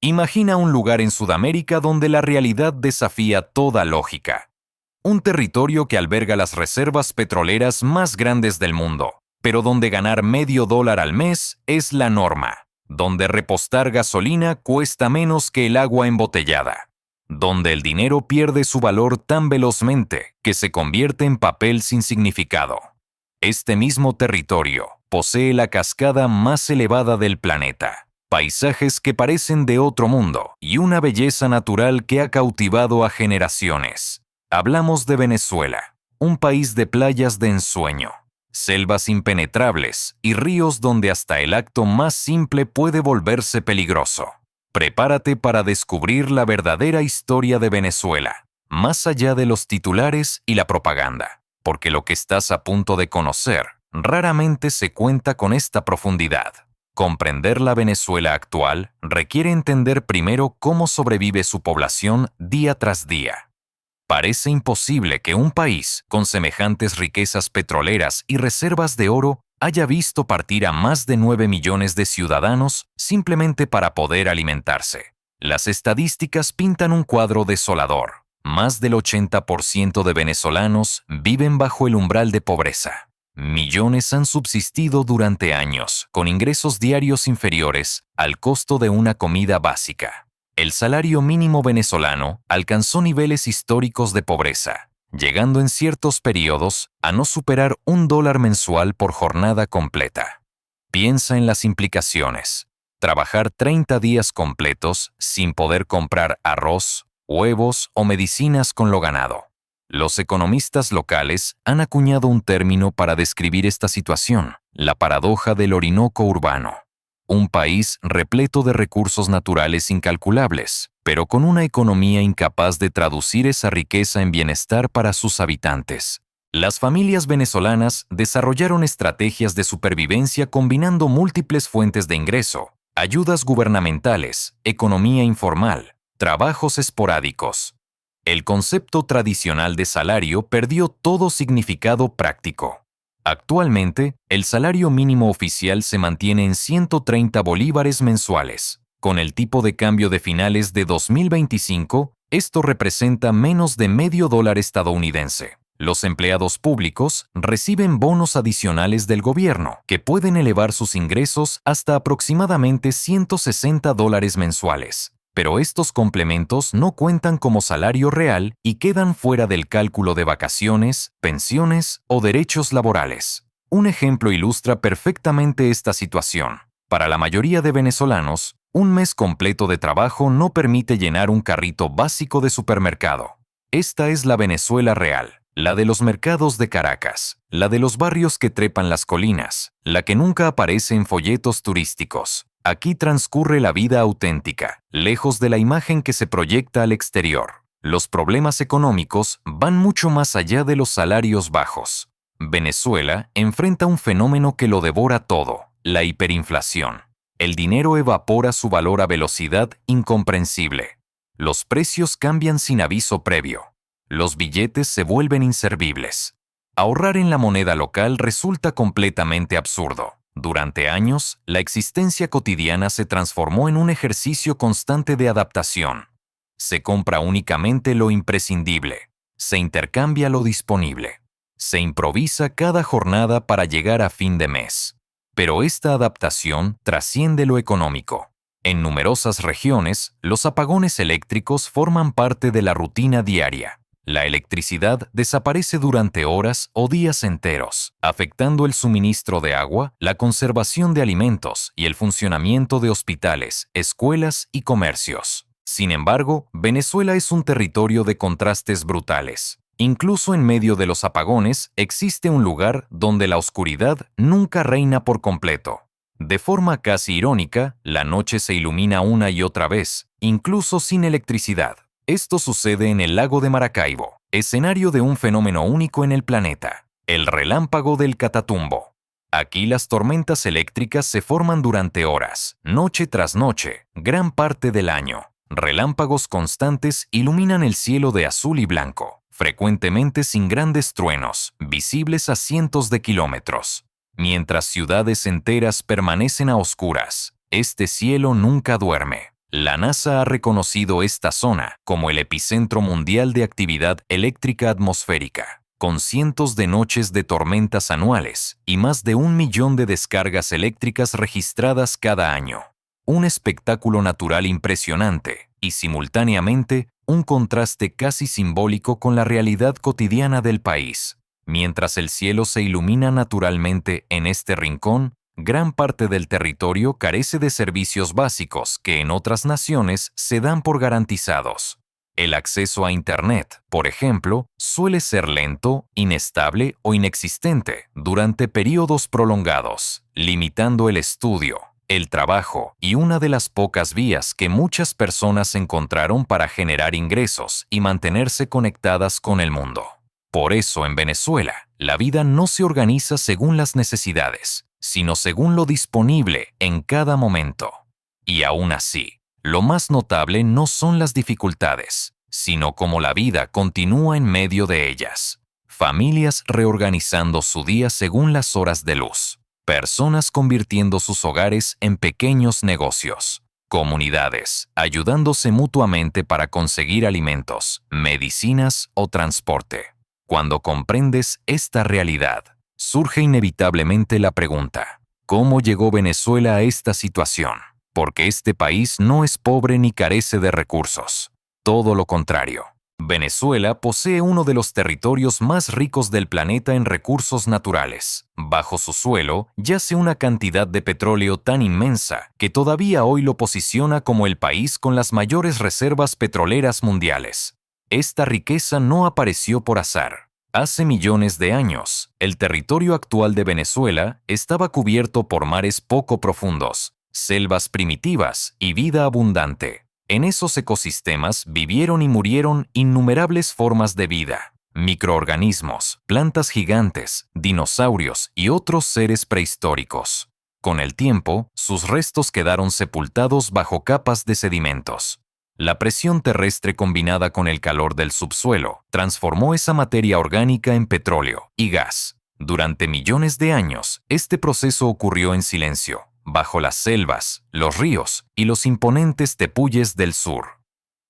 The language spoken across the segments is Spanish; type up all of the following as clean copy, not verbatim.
Imagina un lugar en Sudamérica donde la realidad desafía toda lógica. Un territorio que alberga las reservas petroleras más grandes del mundo, pero donde ganar $0,5 al mes es la norma. Donde repostar gasolina cuesta menos que el agua embotellada. Donde el dinero pierde su valor tan velozmente que se convierte en papel sin significado. Este mismo territorio posee la cascada más elevada del planeta, paisajes que parecen de otro mundo y una belleza natural que ha cautivado a generaciones. Hablamos de Venezuela, un país de playas de ensueño, selvas impenetrables y ríos donde hasta el acto más simple puede volverse peligroso. Prepárate para descubrir la verdadera historia de Venezuela, más allá de los titulares y la propaganda, porque lo que estás a punto de conocer raramente se cuenta con esta profundidad. Comprender la Venezuela actual requiere entender primero cómo sobrevive su población día tras día. Parece imposible que un país con semejantes riquezas petroleras y reservas de oro haya visto partir a más de 9 millones de ciudadanos simplemente para poder alimentarse. Las estadísticas pintan un cuadro desolador. Más del 80% de venezolanos viven bajo el umbral de pobreza. Millones han subsistido durante años con ingresos diarios inferiores al costo de una comida básica. El salario mínimo venezolano alcanzó niveles históricos de pobreza, llegando en ciertos periodos a no superar $1 mensual por jornada completa. Piensa en las implicaciones. Trabajar 30 días completos sin poder comprar arroz, huevos o medicinas con lo ganado. Los economistas locales han acuñado un término para describir esta situación: la paradoja del Orinoco urbano. Un país repleto de recursos naturales incalculables, pero con una economía incapaz de traducir esa riqueza en bienestar para sus habitantes. Las familias venezolanas desarrollaron estrategias de supervivencia combinando múltiples fuentes de ingreso, ayudas gubernamentales, economía informal, trabajos esporádicos. El concepto tradicional de salario perdió todo significado práctico. Actualmente, el salario mínimo oficial se mantiene en 130 bolívares mensuales. Con el tipo de cambio de finales de 2025, esto representa menos de $0,5 estadounidense. Los empleados públicos reciben bonos adicionales del gobierno, que pueden elevar sus ingresos hasta aproximadamente $160 mensuales. Pero estos complementos no cuentan como salario real y quedan fuera del cálculo de vacaciones, pensiones o derechos laborales. Un ejemplo ilustra perfectamente esta situación. Para la mayoría de venezolanos, un mes completo de trabajo no permite llenar un carrito básico de supermercado. Esta es la Venezuela real, la de los mercados de Caracas, la de los barrios que trepan las colinas, la que nunca aparece en folletos turísticos. Aquí transcurre la vida auténtica, lejos de la imagen que se proyecta al exterior. Los problemas económicos van mucho más allá de los salarios bajos. Venezuela enfrenta un fenómeno que lo devora todo: la hiperinflación. El dinero evapora su valor a velocidad incomprensible. Los precios cambian sin aviso previo. Los billetes se vuelven inservibles. Ahorrar en la moneda local resulta completamente absurdo. Durante años, la existencia cotidiana se transformó en un ejercicio constante de adaptación. Se compra únicamente lo imprescindible. Se intercambia lo disponible. Se improvisa cada jornada para llegar a fin de mes. Pero esta adaptación trasciende lo económico. En numerosas regiones, los apagones eléctricos forman parte de la rutina diaria. La electricidad desaparece durante horas o días enteros, afectando el suministro de agua, la conservación de alimentos y el funcionamiento de hospitales, escuelas y comercios. Sin embargo, Venezuela es un territorio de contrastes brutales. Incluso en medio de los apagones existe un lugar donde la oscuridad nunca reina por completo. De forma casi irónica, la noche se ilumina una y otra vez, incluso sin electricidad. Esto sucede en el lago de Maracaibo, escenario de un fenómeno único en el planeta: el relámpago del Catatumbo. Aquí las tormentas eléctricas se forman durante horas, noche tras noche, gran parte del año. Relámpagos constantes iluminan el cielo de azul y blanco, frecuentemente sin grandes truenos, visibles a cientos de kilómetros. Mientras ciudades enteras permanecen a oscuras, este cielo nunca duerme. La NASA ha reconocido esta zona como el epicentro mundial de actividad eléctrica atmosférica, con cientos de noches de tormentas anuales y más de 1 millón de descargas eléctricas registradas cada año. Un espectáculo natural impresionante y, simultáneamente, un contraste casi simbólico con la realidad cotidiana del país. Mientras el cielo se ilumina naturalmente en este rincón, gran parte del territorio carece de servicios básicos que en otras naciones se dan por garantizados. El acceso a Internet, por ejemplo, suele ser lento, inestable o inexistente durante periodos prolongados, limitando el estudio, el trabajo y una de las pocas vías que muchas personas encontraron para generar ingresos y mantenerse conectadas con el mundo. Por eso, en Venezuela, la vida no se organiza según las necesidades, sino según lo disponible en cada momento. Y aún así, lo más notable no son las dificultades, sino cómo la vida continúa en medio de ellas. Familias reorganizando su día según las horas de luz. Personas convirtiendo sus hogares en pequeños negocios. Comunidades ayudándose mutuamente para conseguir alimentos, medicinas o transporte. Cuando comprendes esta realidad, surge inevitablemente la pregunta: ¿cómo llegó Venezuela a esta situación? Porque este país no es pobre ni carece de recursos. Todo lo contrario. Venezuela posee uno de los territorios más ricos del planeta en recursos naturales. Bajo su suelo yace una cantidad de petróleo tan inmensa que todavía hoy lo posiciona como el país con las mayores reservas petroleras mundiales. Esta riqueza no apareció por azar. Hace millones de años, el territorio actual de Venezuela estaba cubierto por mares poco profundos, selvas primitivas y vida abundante. En esos ecosistemas vivieron y murieron innumerables formas de vida, microorganismos, plantas gigantes, dinosaurios y otros seres prehistóricos. Con el tiempo, sus restos quedaron sepultados bajo capas de sedimentos. La presión terrestre combinada con el calor del subsuelo transformó esa materia orgánica en petróleo y gas. Durante millones de años, este proceso ocurrió en silencio, bajo las selvas, los ríos y los imponentes tepuyes del sur.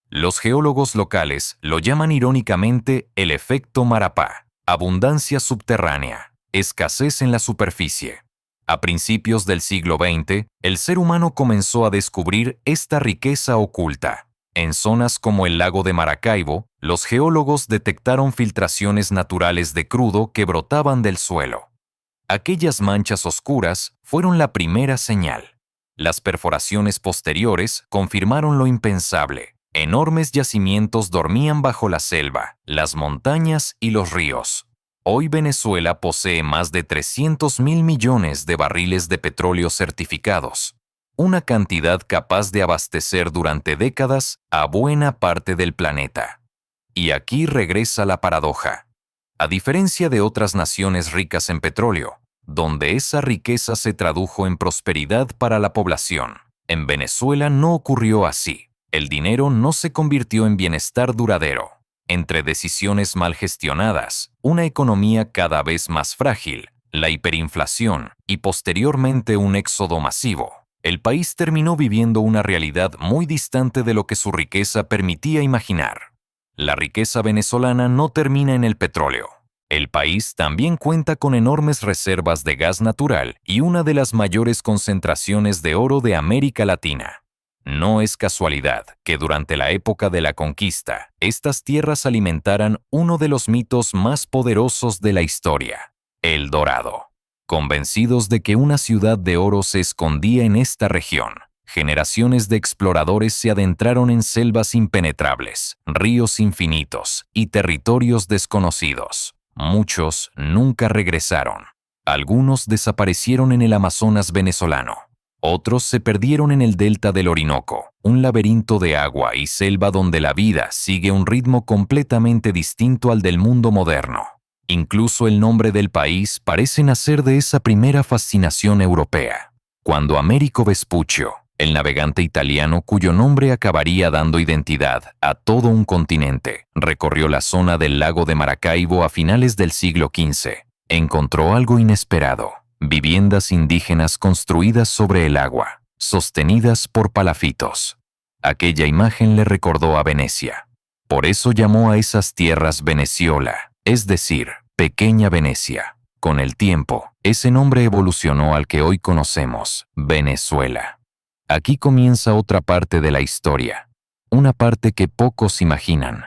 Los geólogos locales lo llaman irónicamente el efecto Marapá: abundancia subterránea, escasez en la superficie. A principios del siglo XX, el ser humano comenzó a descubrir esta riqueza oculta. En zonas como el lago de Maracaibo, los geólogos detectaron filtraciones naturales de crudo que brotaban del suelo. Aquellas manchas oscuras fueron la primera señal. Las perforaciones posteriores confirmaron lo impensable. Enormes yacimientos dormían bajo la selva, las montañas y los ríos. Hoy Venezuela posee más de 300.000 millones de barriles de petróleo certificados, una cantidad capaz de abastecer durante décadas a buena parte del planeta. Y aquí regresa la paradoja. A diferencia de otras naciones ricas en petróleo, donde esa riqueza se tradujo en prosperidad para la población, en Venezuela no ocurrió así. El dinero no se convirtió en bienestar duradero. Entre decisiones mal gestionadas, una economía cada vez más frágil, la hiperinflación y posteriormente un éxodo masivo, el país terminó viviendo una realidad muy distante de lo que su riqueza permitía imaginar. La riqueza venezolana no termina en el petróleo. El país también cuenta con enormes reservas de gas natural y una de las mayores concentraciones de oro de América Latina. No es casualidad que durante la época de la conquista, estas tierras alimentaran uno de los mitos más poderosos de la historia: El Dorado. Convencidos de que una ciudad de oro se escondía en esta región, generaciones de exploradores se adentraron en selvas impenetrables, ríos infinitos y territorios desconocidos. Muchos nunca regresaron. Algunos desaparecieron en el Amazonas venezolano. Otros se perdieron en el delta del Orinoco, un laberinto de agua y selva donde la vida sigue un ritmo completamente distinto al del mundo moderno. Incluso el nombre del país parece nacer de esa primera fascinación europea. Cuando Américo Vespuccio, el navegante italiano cuyo nombre acabaría dando identidad a todo un continente, recorrió la zona del lago de Maracaibo a finales del siglo XV, encontró algo inesperado: viviendas indígenas construidas sobre el agua, sostenidas por palafitos. Aquella imagen le recordó a Venecia. Por eso llamó a esas tierras Veneciola, es decir, Pequeña Venecia. Con el tiempo, ese nombre evolucionó al que hoy conocemos, Venezuela. Aquí comienza otra parte de la historia, una parte que pocos imaginan.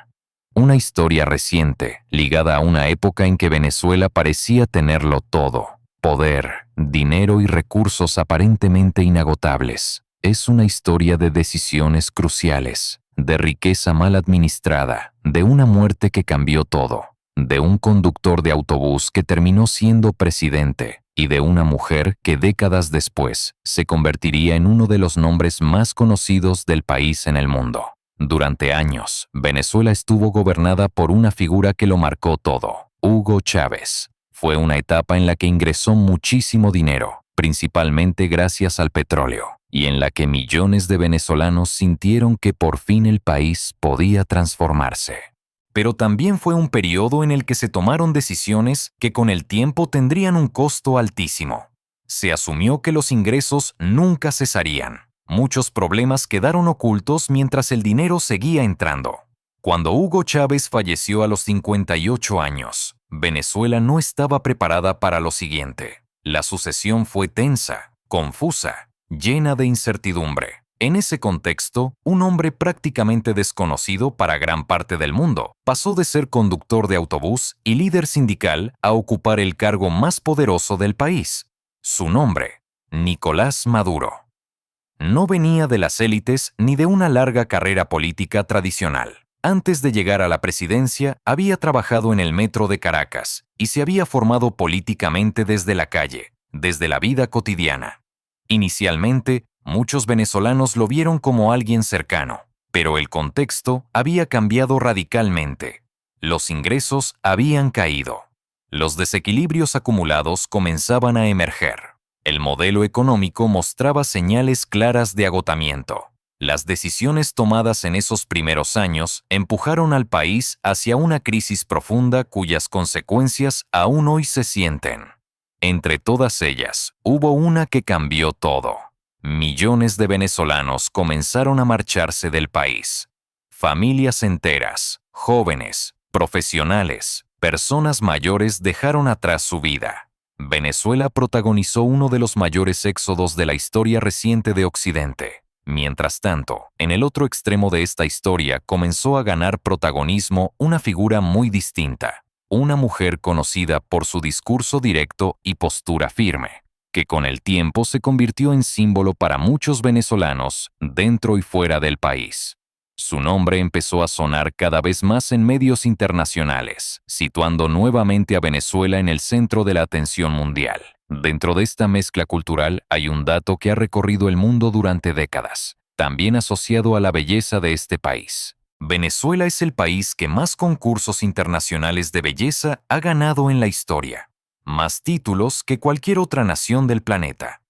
Una historia reciente, ligada a una época en que Venezuela parecía tenerlo todo: poder, dinero y recursos aparentemente inagotables. Es una historia de decisiones cruciales, de riqueza mal administrada, de una muerte que cambió todo, de un conductor de autobús que terminó siendo presidente y de una mujer que décadas después se convertiría en uno de los nombres más conocidos del país en el mundo. Durante años, Venezuela estuvo gobernada por una figura que lo marcó todo: Hugo Chávez. Fue una etapa en la que ingresó muchísimo dinero, principalmente gracias al petróleo, y en la que millones de venezolanos sintieron que por fin el país podía transformarse. Pero también fue un periodo en el que se tomaron decisiones que con el tiempo tendrían un costo altísimo. Se asumió que los ingresos nunca cesarían. Muchos problemas quedaron ocultos mientras el dinero seguía entrando. Cuando Hugo Chávez falleció a los 58 años, Venezuela no estaba preparada para lo siguiente. La sucesión fue tensa, confusa, llena de incertidumbre. En ese contexto, un hombre prácticamente desconocido para gran parte del mundo pasó de ser conductor de autobús y líder sindical a ocupar el cargo más poderoso del país. Su nombre: Nicolás Maduro. No venía de las élites ni de una larga carrera política tradicional. Antes de llegar a la presidencia, había trabajado en el metro de Caracas y se había formado políticamente desde la calle, desde la vida cotidiana. Inicialmente, muchos venezolanos lo vieron como alguien cercano, pero el contexto había cambiado radicalmente. Los ingresos habían caído. Los desequilibrios acumulados comenzaban a emerger. El modelo económico mostraba señales claras de agotamiento. Las decisiones tomadas en esos primeros años empujaron al país hacia una crisis profunda cuyas consecuencias aún hoy se sienten. Entre todas ellas, hubo una que cambió todo. Millones de venezolanos comenzaron a marcharse del país. Familias enteras, jóvenes, profesionales, personas mayores dejaron atrás su vida. Venezuela protagonizó uno de los mayores éxodos de la historia reciente de Occidente. Mientras tanto, en el otro extremo de esta historia comenzó a ganar protagonismo una figura muy distinta, una mujer conocida por su discurso directo y postura firme, que con el tiempo se convirtió en símbolo para muchos venezolanos dentro y fuera del país. Su nombre empezó a sonar cada vez más en medios internacionales, situando nuevamente a Venezuela en el centro de la atención mundial. Dentro de esta mezcla cultural hay un dato que ha recorrido el mundo durante décadas, también asociado a la belleza de este país. Venezuela es el país que más concursos internacionales de belleza ha ganado en la historia, más títulos que cualquier otra nación del planeta.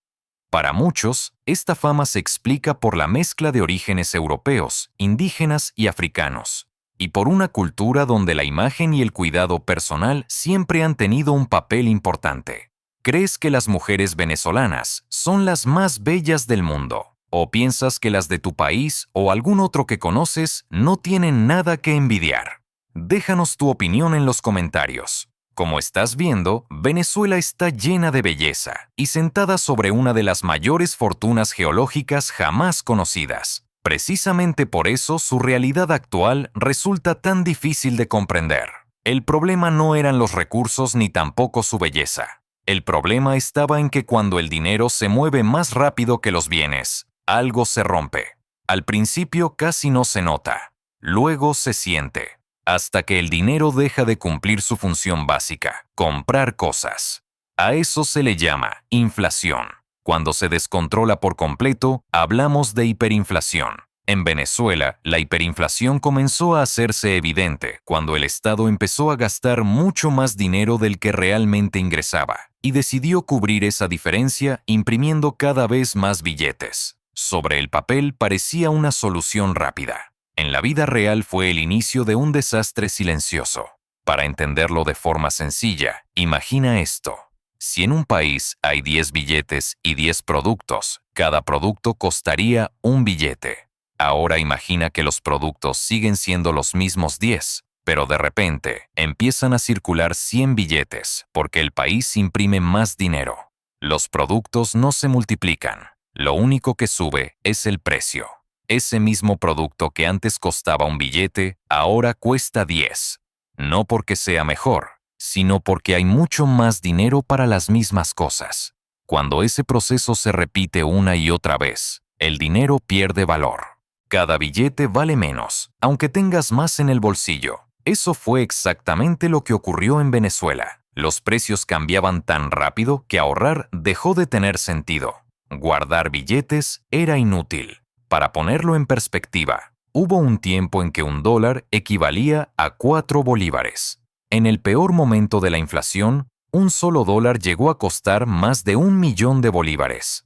Para muchos, esta fama se explica por la mezcla de orígenes europeos, indígenas y africanos, y por una cultura donde la imagen y el cuidado personal siempre han tenido un papel importante. ¿Crees que las mujeres venezolanas son las más bellas del mundo? ¿O piensas que las de tu país o algún otro que conoces no tienen nada que envidiar? Déjanos tu opinión en los comentarios. Como estás viendo, Venezuela está llena de belleza y sentada sobre una de las mayores fortunas geológicas jamás conocidas. Precisamente por eso su realidad actual resulta tan difícil de comprender. El problema no eran los recursos ni tampoco su belleza. El problema estaba en que cuando el dinero se mueve más rápido que los bienes, algo se rompe. Al principio casi no se nota, luego se siente, hasta que el dinero deja de cumplir su función básica, comprar cosas. A eso se le llama inflación. Cuando se descontrola por completo, hablamos de hiperinflación. En Venezuela, la hiperinflación comenzó a hacerse evidente cuando el Estado empezó a gastar mucho más dinero del que realmente ingresaba y decidió cubrir esa diferencia imprimiendo cada vez más billetes. Sobre el papel parecía una solución rápida. En la vida real fue el inicio de un desastre silencioso. Para entenderlo de forma sencilla, imagina esto. Si en un país hay 10 billetes y 10 productos, cada producto costaría un billete. Ahora imagina que los productos siguen siendo los mismos 10, pero de repente empiezan a circular 100 billetes porque el país imprime más dinero. Los productos no se multiplican. Lo único que sube es el precio. Ese mismo producto que antes costaba un billete, ahora cuesta 10. No porque sea mejor, sino porque hay mucho más dinero para las mismas cosas. Cuando ese proceso se repite una y otra vez, el dinero pierde valor. Cada billete vale menos, aunque tengas más en el bolsillo. Eso fue exactamente lo que ocurrió en Venezuela. Los precios cambiaban tan rápido que ahorrar dejó de tener sentido. Guardar billetes era inútil. Para ponerlo en perspectiva, hubo un tiempo en que un dólar equivalía a 4 bolívares. En el peor momento de la inflación, un solo dólar llegó a costar más de 1 millón de bolívares.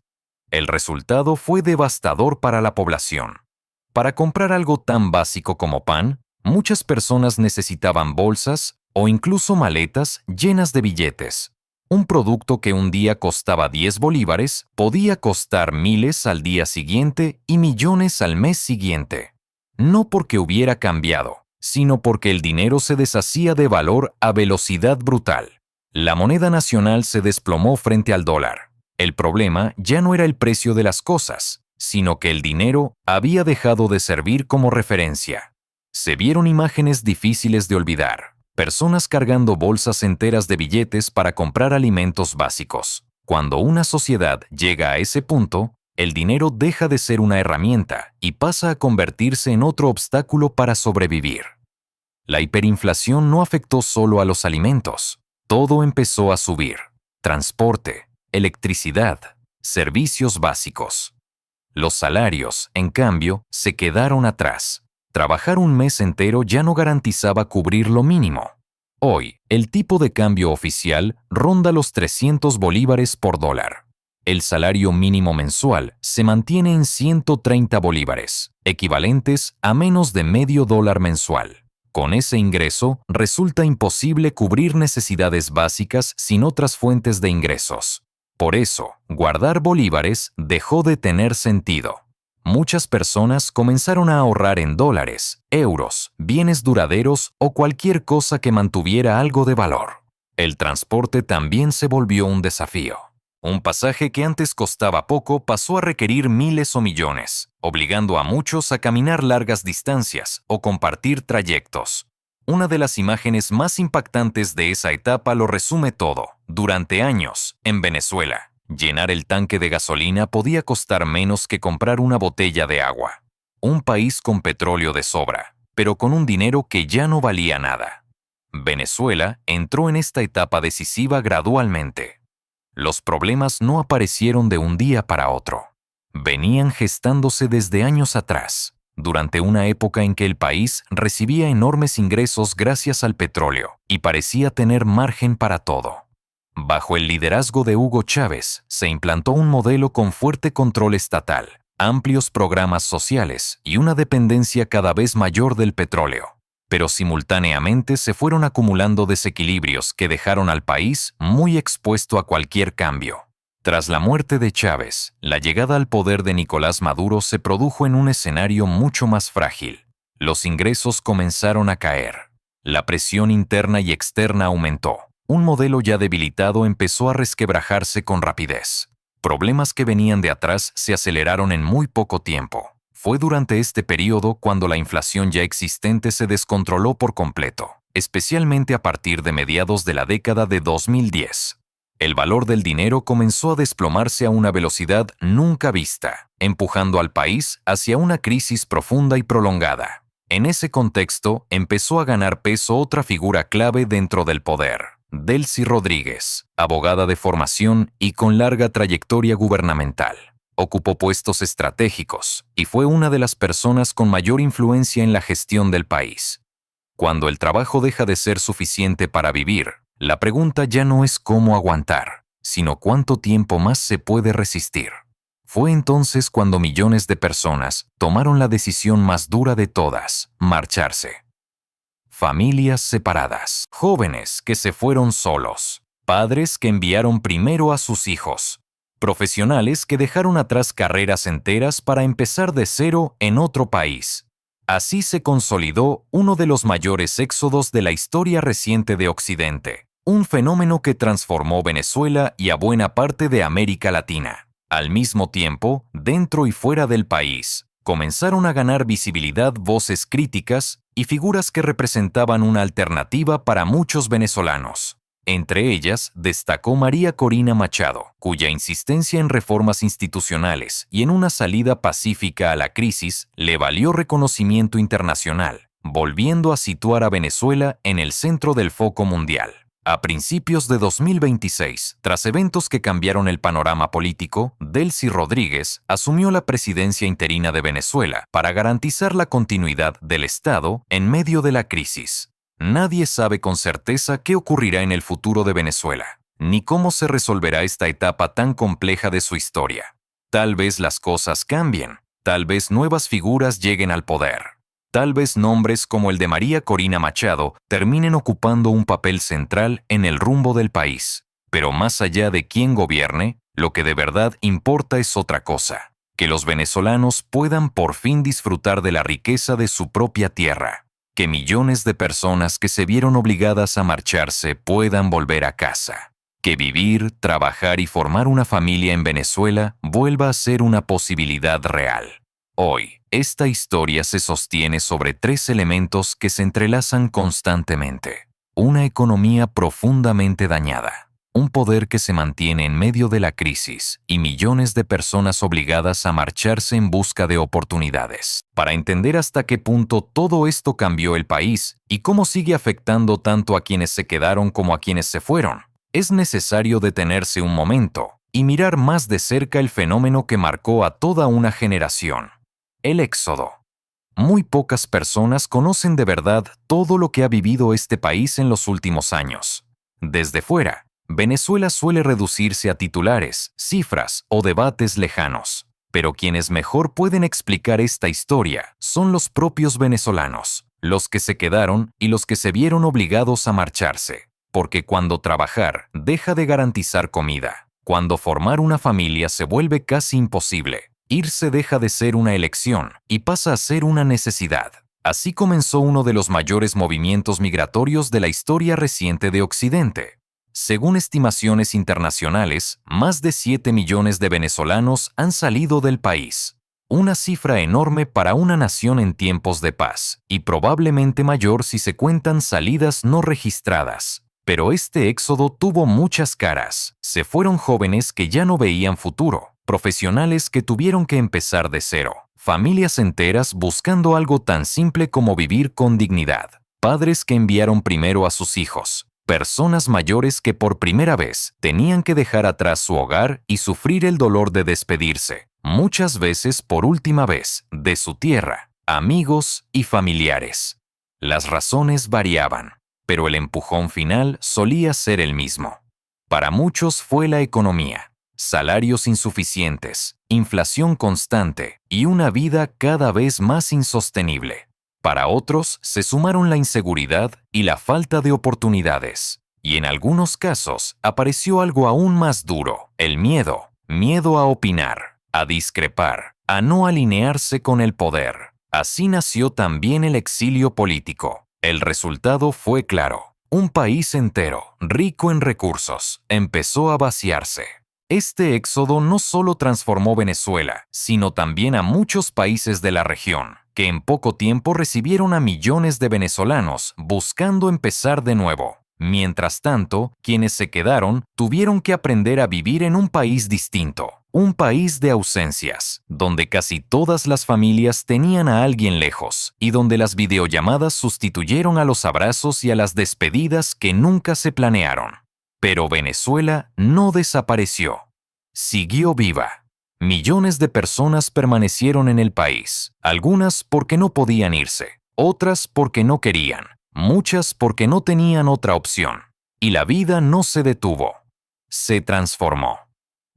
El resultado fue devastador para la población. Para comprar algo tan básico como pan, muchas personas necesitaban bolsas o incluso maletas llenas de billetes. Un producto que un día costaba 10 bolívares podía costar miles al día siguiente y millones al mes siguiente. No porque hubiera cambiado, sino porque el dinero se deshacía de valor a velocidad brutal. La moneda nacional se desplomó frente al dólar. El problema ya no era el precio de las cosas, sino que el dinero había dejado de servir como referencia. Se vieron imágenes difíciles de olvidar. Personas cargando bolsas enteras de billetes para comprar alimentos básicos. Cuando una sociedad llega a ese punto, el dinero deja de ser una herramienta y pasa a convertirse en otro obstáculo para sobrevivir. La hiperinflación no afectó solo a los alimentos. Todo empezó a subir. Transporte, electricidad, servicios básicos. Los salarios, en cambio, se quedaron atrás. Trabajar un mes entero ya no garantizaba cubrir lo mínimo. Hoy, el tipo de cambio oficial ronda los 300 bolívares por dólar. El salario mínimo mensual se mantiene en 130 bolívares, equivalentes a menos de medio dólar mensual. Con ese ingreso, resulta imposible cubrir necesidades básicas sin otras fuentes de ingresos. Por eso, guardar bolívares dejó de tener sentido. Muchas personas comenzaron a ahorrar en dólares, euros, bienes duraderos o cualquier cosa que mantuviera algo de valor. El transporte también se volvió un desafío. Un pasaje que antes costaba poco pasó a requerir miles o millones, obligando a muchos a caminar largas distancias o compartir trayectos. Una de las imágenes más impactantes de esa etapa lo resume todo. Durante años, en Venezuela, llenar el tanque de gasolina podía costar menos que comprar una botella de agua. Un país con petróleo de sobra, pero con un dinero que ya no valía nada. Venezuela entró en esta etapa decisiva gradualmente. Los problemas no aparecieron de un día para otro. Venían gestándose desde años atrás, durante una época en que el país recibía enormes ingresos gracias al petróleo y parecía tener margen para todo. Bajo el liderazgo de Hugo Chávez, se implantó un modelo con fuerte control estatal, amplios programas sociales y una dependencia cada vez mayor del petróleo. Pero simultáneamente se fueron acumulando desequilibrios que dejaron al país muy expuesto a cualquier cambio. Tras la muerte de Chávez, la llegada al poder de Nicolás Maduro se produjo en un escenario mucho más frágil. Los ingresos comenzaron a caer. La presión interna y externa aumentó. Un modelo ya debilitado empezó a resquebrajarse con rapidez. Problemas que venían de atrás se aceleraron en muy poco tiempo. Fue durante este periodo cuando la inflación ya existente se descontroló por completo, especialmente a partir de mediados de la década de 2010. El valor del dinero comenzó a desplomarse a una velocidad nunca vista, empujando al país hacia una crisis profunda y prolongada. En ese contexto, empezó a ganar peso otra figura clave dentro del poder. Delcy Rodríguez, abogada de formación y con larga trayectoria gubernamental. Ocupó puestos estratégicos y fue una de las personas con mayor influencia en la gestión del país. Cuando el trabajo deja de ser suficiente para vivir, la pregunta ya no es cómo aguantar, sino cuánto tiempo más se puede resistir. Fue entonces cuando millones de personas tomaron la decisión más dura de todas: marcharse. Familias separadas, jóvenes que se fueron solos, padres que enviaron primero a sus hijos, Profesionales que dejaron atrás carreras enteras para empezar de cero en otro país. Así se consolidó uno de los mayores éxodos de la historia reciente de Occidente, un fenómeno que transformó Venezuela y a buena parte de América Latina. Al mismo tiempo, dentro y fuera del país, comenzaron a ganar visibilidad voces críticas y figuras que representaban una alternativa para muchos venezolanos. Entre ellas, destacó María Corina Machado, cuya insistencia en reformas institucionales y en una salida pacífica a la crisis le valió reconocimiento internacional, volviendo a situar a Venezuela en el centro del foco mundial. A principios de 2026, tras eventos que cambiaron el panorama político, Delcy Rodríguez asumió la presidencia interina de Venezuela para garantizar la continuidad del Estado en medio de la crisis. Nadie sabe con certeza qué ocurrirá en el futuro de Venezuela, ni cómo se resolverá esta etapa tan compleja de su historia. Tal vez las cosas cambien, tal vez nuevas figuras lleguen al poder. Tal vez nombres como el de María Corina Machado terminen ocupando un papel central en el rumbo del país. Pero más allá de quién gobierne, lo que de verdad importa es otra cosa: que los venezolanos puedan por fin disfrutar de la riqueza de su propia tierra, que millones de personas que se vieron obligadas a marcharse puedan volver a casa, que vivir, trabajar y formar una familia en Venezuela vuelva a ser una posibilidad real. Hoy, esta historia se sostiene sobre tres elementos que se entrelazan constantemente: una economía profundamente dañada, un poder que se mantiene en medio de la crisis y millones de personas obligadas a marcharse en busca de oportunidades. Para entender hasta qué punto todo esto cambió el país y cómo sigue afectando tanto a quienes se quedaron como a quienes se fueron, es necesario detenerse un momento y mirar más de cerca el fenómeno que marcó a toda una generación: el éxodo. Muy pocas personas conocen de verdad todo lo que ha vivido este país en los últimos años. Desde fuera, Venezuela suele reducirse a titulares, cifras o debates lejanos. Pero quienes mejor pueden explicar esta historia son los propios venezolanos, los que se quedaron y los que se vieron obligados a marcharse. Porque cuando trabajar deja de garantizar comida, cuando formar una familia se vuelve casi imposible, irse deja de ser una elección y pasa a ser una necesidad. Así comenzó uno de los mayores movimientos migratorios de la historia reciente de Occidente. Según estimaciones internacionales, más de 7 millones de venezolanos han salido del país. Una cifra enorme para una nación en tiempos de paz, y probablemente mayor si se cuentan salidas no registradas. Pero este éxodo tuvo muchas caras. Se fueron jóvenes que ya no veían futuro, profesionales que tuvieron que empezar de cero, familias enteras buscando algo tan simple como vivir con dignidad, padres que enviaron primero a sus hijos, personas mayores que por primera vez tenían que dejar atrás su hogar y sufrir el dolor de despedirse, muchas veces por última vez, de su tierra, amigos y familiares. Las razones variaban, pero el empujón final solía ser el mismo. Para muchos fue la economía: salarios insuficientes, inflación constante y una vida cada vez más insostenible. Para otros se sumaron la inseguridad y la falta de oportunidades. Y en algunos casos apareció algo aún más duro: el miedo. Miedo a opinar, a discrepar, a no alinearse con el poder. Así nació también el exilio político. El resultado fue claro: un país entero, rico en recursos, empezó a vaciarse. Este éxodo no solo transformó Venezuela, sino también a muchos países de la región, que en poco tiempo recibieron a millones de venezolanos buscando empezar de nuevo. Mientras tanto, quienes se quedaron tuvieron que aprender a vivir en un país distinto, un país de ausencias, donde casi todas las familias tenían a alguien lejos y donde las videollamadas sustituyeron a los abrazos y a las despedidas que nunca se planearon. Pero Venezuela no desapareció. Siguió viva. Millones de personas permanecieron en el país, algunas porque no podían irse, otras porque no querían, muchas porque no tenían otra opción. Y la vida no se detuvo. Se transformó.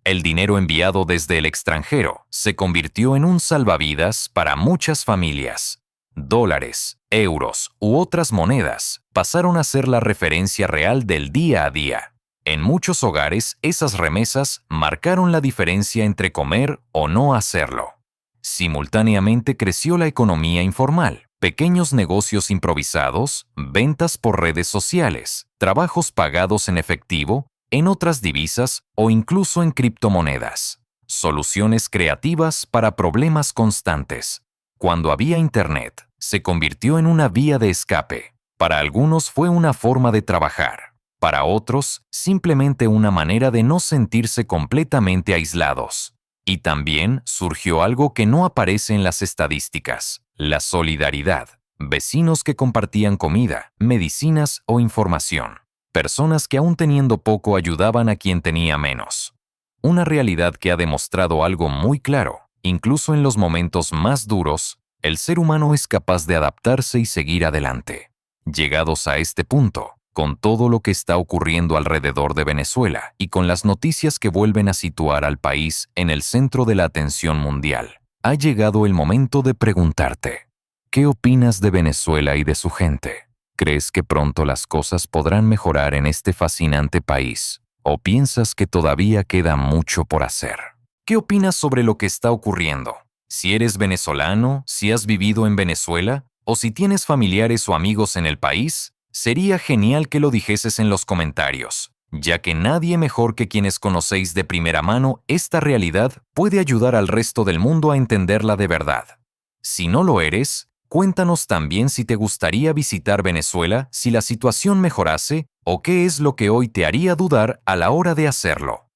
El dinero enviado desde el extranjero se convirtió en un salvavidas para muchas familias. Dólares, euros u otras monedas pasaron a ser la referencia real del día a día. En muchos hogares, esas remesas marcaron la diferencia entre comer o no hacerlo. Simultáneamente creció la economía informal, pequeños negocios improvisados, ventas por redes sociales, trabajos pagados en efectivo, en otras divisas o incluso en criptomonedas. Soluciones creativas para problemas constantes. Cuando había Internet, se convirtió en una vía de escape. Para algunos fue una forma de trabajar. Para otros, simplemente una manera de no sentirse completamente aislados. Y también surgió algo que no aparece en las estadísticas: la solidaridad. Vecinos que compartían comida, medicinas o información. Personas que aún teniendo poco ayudaban a quien tenía menos. Una realidad que ha demostrado algo muy claro: incluso en los momentos más duros, el ser humano es capaz de adaptarse y seguir adelante. Llegados a este punto, con todo lo que está ocurriendo alrededor de Venezuela y con las noticias que vuelven a situar al país en el centro de la atención mundial, ha llegado el momento de preguntarte: ¿qué opinas de Venezuela y de su gente? ¿Crees que pronto las cosas podrán mejorar en este fascinante país? ¿O piensas que todavía queda mucho por hacer? ¿Qué opinas sobre lo que está ocurriendo? Si eres venezolano, si has vivido en Venezuela, o si tienes familiares o amigos en el país, sería genial que lo dijeses en los comentarios, ya que nadie mejor que quienes conocéis de primera mano esta realidad puede ayudar al resto del mundo a entenderla de verdad. Si no lo eres, cuéntanos también si te gustaría visitar Venezuela si la situación mejorase o qué es lo que hoy te haría dudar a la hora de hacerlo.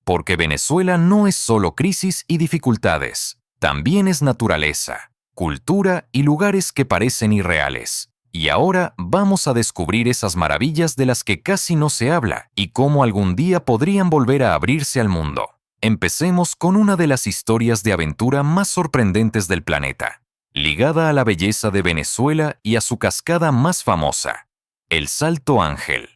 Porque Venezuela no es solo crisis y dificultades, también es naturaleza, cultura y lugares que parecen irreales. Y ahora vamos a descubrir esas maravillas de las que casi no se habla y cómo algún día podrían volver a abrirse al mundo. Empecemos con una de las historias de aventura más sorprendentes del planeta, ligada a la belleza de Venezuela y a su cascada más famosa, el Salto Ángel.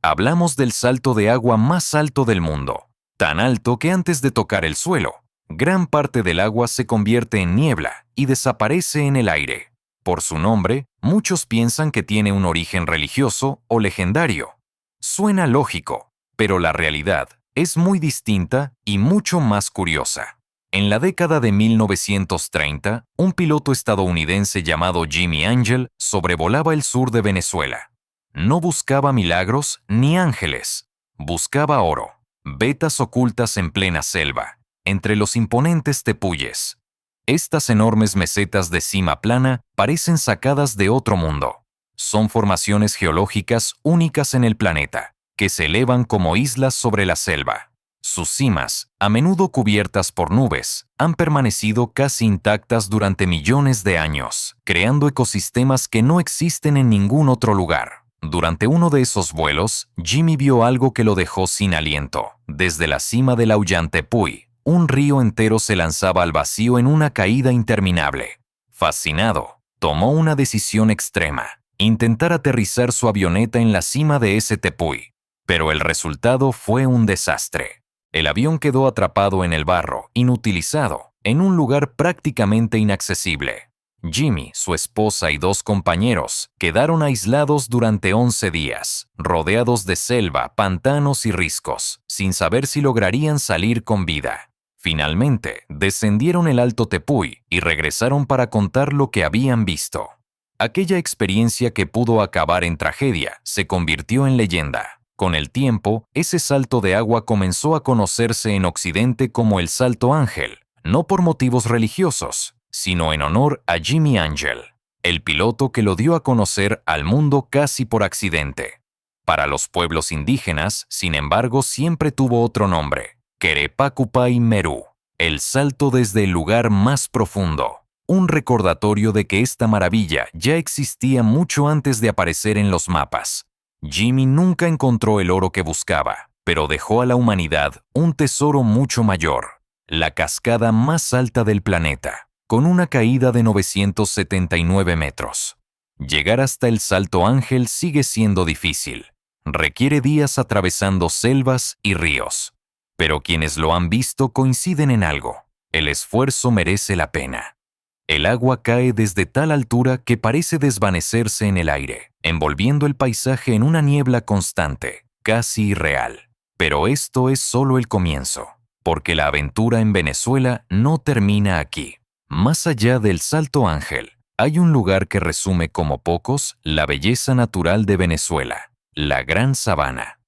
Hablamos del salto de agua más alto del mundo, tan alto que antes de tocar el suelo, gran parte del agua se convierte en niebla y desaparece en el aire. Por su nombre, muchos piensan que tiene un origen religioso o legendario. Suena lógico, pero la realidad es muy distinta y mucho más curiosa. En la década de 1930, un piloto estadounidense llamado Jimmy Angel sobrevolaba el sur de Venezuela. No buscaba milagros ni ángeles, buscaba oro, vetas ocultas en plena selva, entre los imponentes tepuyes. Estas enormes mesetas de cima plana parecen sacadas de otro mundo. Son formaciones geológicas únicas en el planeta, que se elevan como islas sobre la selva. Sus cimas, a menudo cubiertas por nubes, han permanecido casi intactas durante millones de años, creando ecosistemas que no existen en ningún otro lugar. Durante uno de esos vuelos, Jimmy vio algo que lo dejó sin aliento. Desde la cima del Ollantaytambo, un río entero se lanzaba al vacío en una caída interminable. Fascinado, tomó una decisión extrema: intentar aterrizar su avioneta en la cima de ese tepuy. Pero el resultado fue un desastre. El avión quedó atrapado en el barro, inutilizado, en un lugar prácticamente inaccesible. Jimmy, su esposa y 2 compañeros quedaron aislados durante 11 días, rodeados de selva, pantanos y riscos, sin saber si lograrían salir con vida. Finalmente, descendieron el Alto Tepuy y regresaron para contar lo que habían visto. Aquella experiencia que pudo acabar en tragedia se convirtió en leyenda. Con el tiempo, ese salto de agua comenzó a conocerse en Occidente como el Salto Ángel, no por motivos religiosos, sino en honor a Jimmy Angel, el piloto que lo dio a conocer al mundo casi por accidente. Para los pueblos indígenas, sin embargo, siempre tuvo otro nombre: Querepacupay Merú, el salto desde el lugar más profundo, un recordatorio de que esta maravilla ya existía mucho antes de aparecer en los mapas. Jimmy nunca encontró el oro que buscaba, pero dejó a la humanidad un tesoro mucho mayor: la cascada más alta del planeta, con una caída de 979 metros. Llegar hasta el Salto Ángel sigue siendo difícil. Requiere días atravesando selvas y ríos. Pero quienes lo han visto coinciden en algo: el esfuerzo merece la pena. El agua cae desde tal altura que parece desvanecerse en el aire, envolviendo el paisaje en una niebla constante, casi irreal. Pero esto es solo el comienzo, porque la aventura en Venezuela no termina aquí. Más allá del Salto Ángel, hay un lugar que resume como pocos la belleza natural de Venezuela, la Gran Sabana.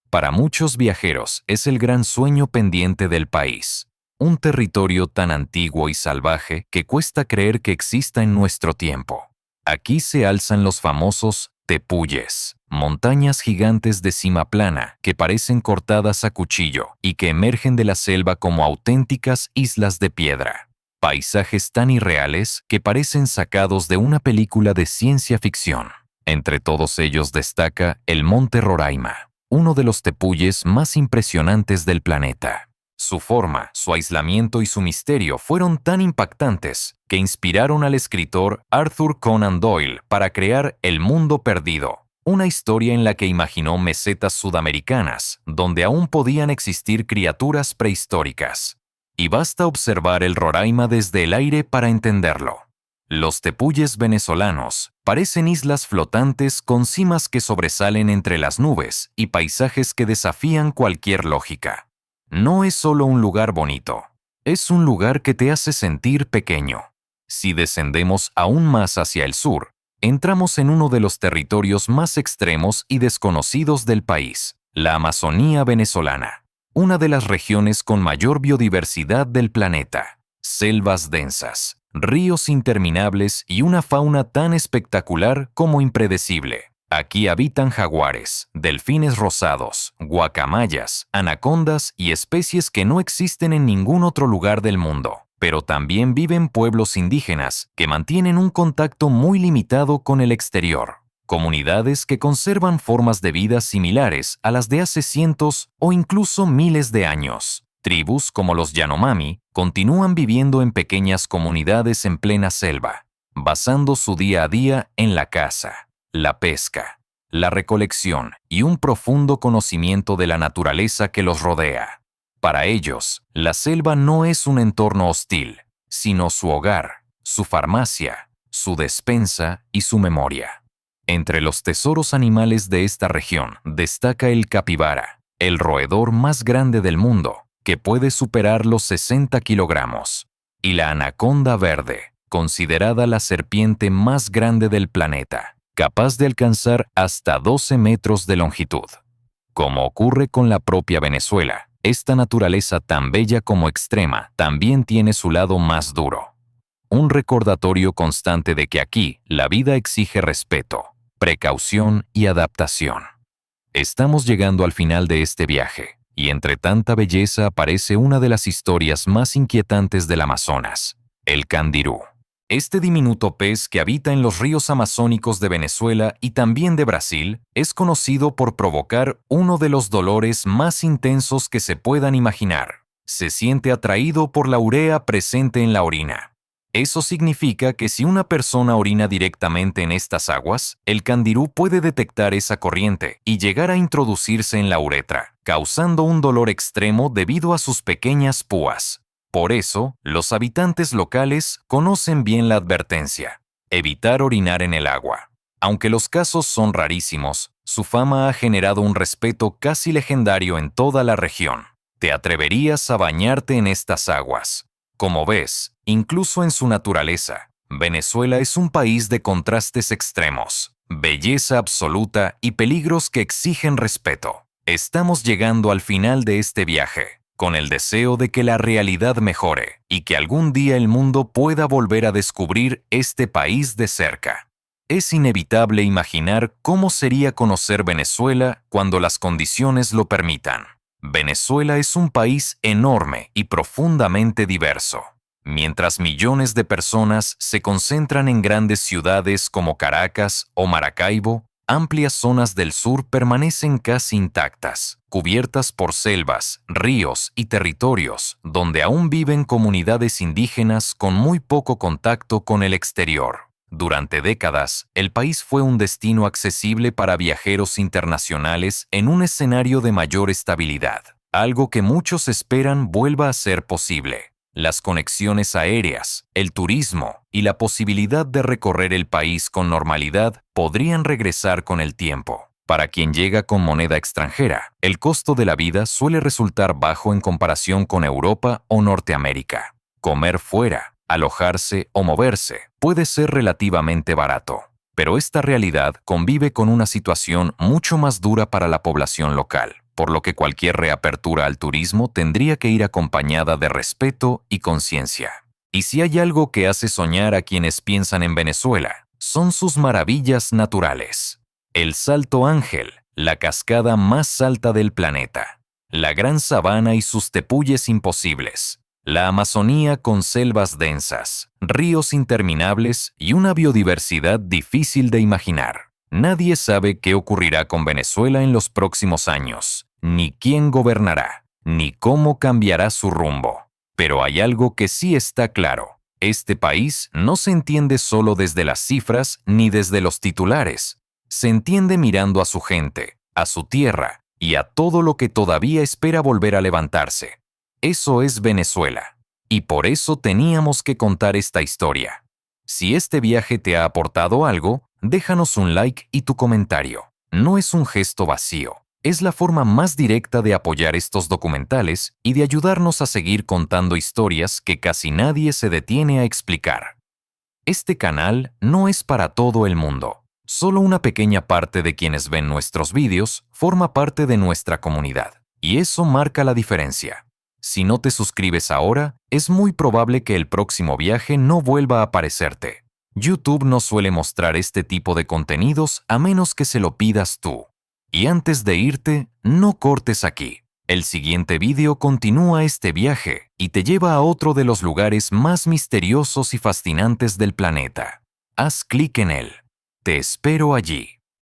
Para muchos viajeros es el gran sueño pendiente del país, un territorio tan antiguo y salvaje que cuesta creer que exista en nuestro tiempo. Aquí se alzan los famosos tepuyes, montañas gigantes de cima plana que parecen cortadas a cuchillo y que emergen de la selva como auténticas islas de piedra. Paisajes tan irreales que parecen sacados de una película de ciencia ficción. Entre todos ellos destaca el Monte Roraima, uno de los tepuyes más impresionantes del planeta. Su forma, su aislamiento y su misterio fueron tan impactantes que inspiraron al escritor Arthur Conan Doyle para crear El Mundo Perdido, una historia en la que imaginó mesetas sudamericanas donde aún podían existir criaturas prehistóricas. Y basta observar el Roraima desde el aire para entenderlo. Los tepuyes venezolanos parecen islas flotantes con cimas que sobresalen entre las nubes y paisajes que desafían cualquier lógica. No es solo un lugar bonito, es un lugar que te hace sentir pequeño. Si descendemos aún más hacia el sur, entramos en uno de los territorios más extremos y desconocidos del país, la Amazonía venezolana. Una de las regiones con mayor biodiversidad del planeta, selvas densas, ríos interminables y una fauna tan espectacular como impredecible. Aquí habitan jaguares, delfines rosados, guacamayas, anacondas y especies que no existen en ningún otro lugar del mundo. Pero también viven pueblos indígenas que mantienen un contacto muy limitado con el exterior. Comunidades que conservan formas de vida similares a las de hace cientos o incluso miles de años. Tribus como los Yanomami continúan viviendo en pequeñas comunidades en plena selva, basando su día a día en la caza, la pesca, la recolección y un profundo conocimiento de la naturaleza que los rodea. Para ellos, la selva no es un entorno hostil, sino su hogar, su farmacia, su despensa y su memoria. Entre los tesoros animales de esta región destaca el capibara, el roedor más grande del mundo, que puede superar los 60 kilogramos, y la anaconda verde, considerada la serpiente más grande del planeta, capaz de alcanzar hasta 12 metros de longitud. Como ocurre con la propia Venezuela, esta naturaleza tan bella como extrema también tiene su lado más duro. Un recordatorio constante de que aquí la vida exige respeto, precaución y adaptación. Estamos llegando al final de este viaje, y entre tanta belleza aparece una de las historias más inquietantes del Amazonas, el candirú. Este diminuto pez que habita en los ríos amazónicos de Venezuela y también de Brasil es conocido por provocar uno de los dolores más intensos que se puedan imaginar. Se siente atraído por la urea presente en la orina. Eso significa que si una persona orina directamente en estas aguas, el candirú puede detectar esa corriente y llegar a introducirse en la uretra, causando un dolor extremo debido a sus pequeñas púas. Por eso, los habitantes locales conocen bien la advertencia: evitar orinar en el agua. Aunque los casos son rarísimos, su fama ha generado un respeto casi legendario en toda la región. ¿Te atreverías a bañarte en estas aguas? Como ves, incluso en su naturaleza, Venezuela es un país de contrastes extremos, belleza absoluta y peligros que exigen respeto. Estamos llegando al final de este viaje, con el deseo de que la realidad mejore y que algún día el mundo pueda volver a descubrir este país de cerca. Es inevitable imaginar cómo sería conocer Venezuela cuando las condiciones lo permitan. Venezuela es un país enorme y profundamente diverso. Mientras millones de personas se concentran en grandes ciudades como Caracas o Maracaibo, amplias zonas del sur permanecen casi intactas, cubiertas por selvas, ríos y territorios donde aún viven comunidades indígenas con muy poco contacto con el exterior. Durante décadas, el país fue un destino accesible para viajeros internacionales en un escenario de mayor estabilidad, algo que muchos esperan vuelva a ser posible. Las conexiones aéreas, el turismo y la posibilidad de recorrer el país con normalidad podrían regresar con el tiempo. Para quien llega con moneda extranjera, el costo de la vida suele resultar bajo en comparación con Europa o Norteamérica. Comer fuera, alojarse o moverse puede ser relativamente barato, pero esta realidad convive con una situación mucho más dura para la población local, por lo que cualquier reapertura al turismo tendría que ir acompañada de respeto y conciencia. Y si hay algo que hace soñar a quienes piensan en Venezuela, son sus maravillas naturales. El Salto Ángel, la cascada más alta del planeta, la Gran Sabana y sus tepuyes imposibles, la Amazonía con selvas densas, ríos interminables y una biodiversidad difícil de imaginar. Nadie sabe qué ocurrirá con Venezuela en los próximos años, ni quién gobernará, ni cómo cambiará su rumbo. Pero hay algo que sí está claro. Este país no se entiende solo desde las cifras ni desde los titulares. Se entiende mirando a su gente, a su tierra y a todo lo que todavía espera volver a levantarse. Eso es Venezuela. Y por eso teníamos que contar esta historia. Si este viaje te ha aportado algo, déjanos un like y tu comentario. No es un gesto vacío. Es la forma más directa de apoyar estos documentales y de ayudarnos a seguir contando historias que casi nadie se detiene a explicar. Este canal no es para todo el mundo. Solo una pequeña parte de quienes ven nuestros vídeos forma parte de nuestra comunidad, y eso marca la diferencia. Si no te suscribes ahora, es muy probable que el próximo viaje no vuelva a aparecerte. YouTube no suele mostrar este tipo de contenidos a menos que se lo pidas tú. Y antes de irte, no cortes aquí. El siguiente vídeo continúa este viaje y te lleva a otro de los lugares más misteriosos y fascinantes del planeta. Haz clic en él. Te espero allí.